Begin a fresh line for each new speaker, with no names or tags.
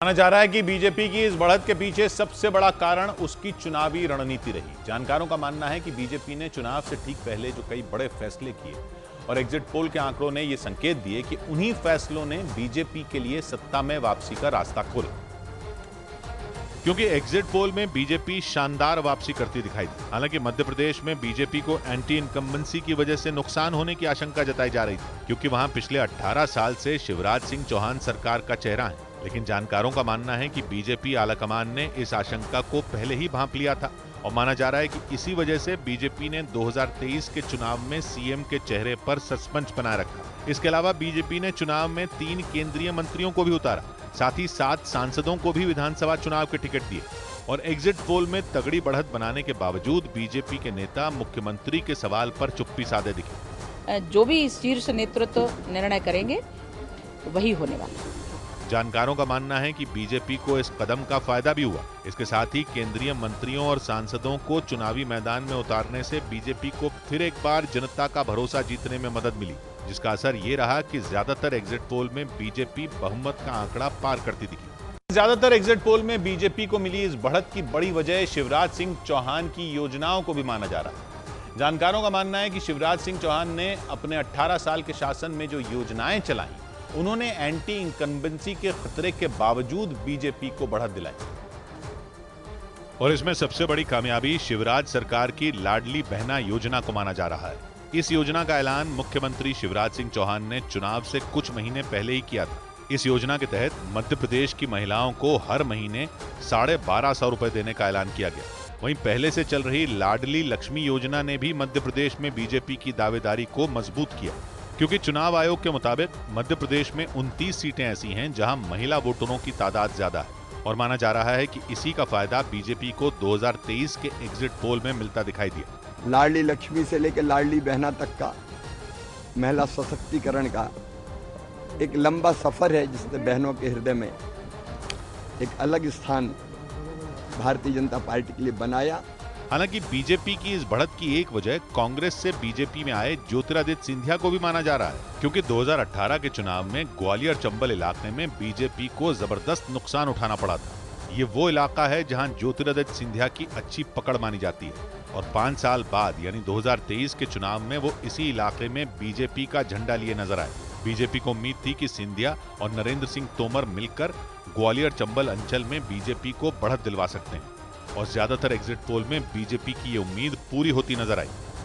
माना जा रहा है कि बीजेपी की इस बढ़त के पीछे सबसे बड़ा कारण उसकी चुनावी रणनीति रही। जानकारों का मानना है कि बीजेपी ने चुनाव से ठीक पहले जो कई बड़े फैसले किए और एग्जिट पोल के आंकड़ों ने यह संकेत दिए कि उन्हीं फैसलों ने बीजेपी के लिए सत्ता में वापसी का रास्ता खोला।
क्योंकि एग्जिट पोल में बीजेपी शानदार वापसी करती दिखाई दी। हालांकि मध्य प्रदेश में बीजेपी को एंटी इनकम्बेंसी की वजह से नुकसान होने की आशंका जताई जा रही थी, क्योंकि वहां पिछले 18 साल से शिवराज सिंह चौहान सरकार का चेहरा है। लेकिन जानकारों का मानना है कि बीजेपी आलाकमान ने इस आशंका को पहले ही भांप लिया था और माना जा रहा है कि इसी वजह से बीजेपी ने 2023 के चुनाव में सीएम के चेहरे पर सस्पेंस बनाए रखा। इसके अलावा बीजेपी ने चुनाव में 3 केंद्रीय मंत्रियों को भी उतारा, साथ ही 7 सांसदों को भी विधानसभा चुनाव के टिकट दिए। और एग्जिट पोल में तगड़ी बढ़त बनाने के बावजूद बीजेपी के नेता मुख्यमंत्री के सवाल पर चुप्पी साधे दिखे।
जो भी शीर्ष नेतृत्व निर्णय करेंगे वही होने वाला।
जानकारों का मानना है कि बीजेपी को इस कदम का फायदा भी हुआ। इसके साथ ही केंद्रीय मंत्रियों और सांसदों को चुनावी मैदान में उतारने से बीजेपी को फिर एक बार जनता का भरोसा जीतने में मदद मिली, जिसका असर ये रहा कि ज्यादातर एग्जिट पोल में बीजेपी बहुमत का आंकड़ा पार करती दिखी।
ज्यादातर एग्जिट पोल में बीजेपी को मिली इस बढ़त की बड़ी वजह शिवराज सिंह चौहान की योजनाओं को भी माना जा रहा है। जानकारों का मानना है कि शिवराज सिंह चौहान ने अपने 18 साल के शासन में जो योजनाएं चलाई, उन्होंने एंटी इनकम्बेंसी के खतरे के बावजूद बीजेपी को बढ़त दिलाई।
और इसमें सबसे बड़ी कामयाबी शिवराज सरकार की लाडली बहना योजना को माना जा रहा है। इस योजना का ऐलान मुख्यमंत्री शिवराज सिंह चौहान ने चुनाव से कुछ महीने पहले ही किया था। इस योजना के तहत मध्य प्रदेश की महिलाओं को हर महीने 1250 रुपए देने का ऐलान किया गया। वहीं पहले से चल रही लाडली लक्ष्मी योजना ने भी मध्य प्रदेश में बीजेपी की दावेदारी को मजबूत किया, क्योंकि चुनाव आयोग के मुताबिक मध्य प्रदेश में 29 सीटें ऐसी हैं जहां महिला वोटरों की तादाद ज्यादा है। और माना जा रहा है कि इसी का फायदा बीजेपी को 2023 के एग्जिट पोल में मिलता दिखाई दिया।
लाडली लक्ष्मी से लेकर लाडली बहना तक का महिला सशक्तिकरण का एक लंबा सफर है, जिसने बहनों के हृदय में एक अलग स्थान भारतीय जनता पार्टी के लिए बनाया।
हालांकि बीजेपी की इस बढ़त की एक वजह कांग्रेस से बीजेपी में आए ज्योतिरादित्य सिंधिया को भी माना जा रहा है, क्योंकि 2018 के चुनाव में ग्वालियर चंबल इलाके में बीजेपी को जबरदस्त नुकसान उठाना पड़ा था। ये वो इलाका है जहां ज्योतिरादित्य सिंधिया की अच्छी पकड़ मानी जाती है और 5 साल बाद यानी 2023 के चुनाव में वो इसी इलाके में बीजेपी का झंडा लिए नजर आए। बीजेपी को उम्मीद थी कि सिंधिया और नरेंद्र सिंह तोमर मिलकर ग्वालियर चंबल अंचल में बीजेपी को बढ़त दिलवा सकते हैं और ज्यादातर एग्जिट पोल में बीजेपी की ये उम्मीद पूरी होती नजर आई।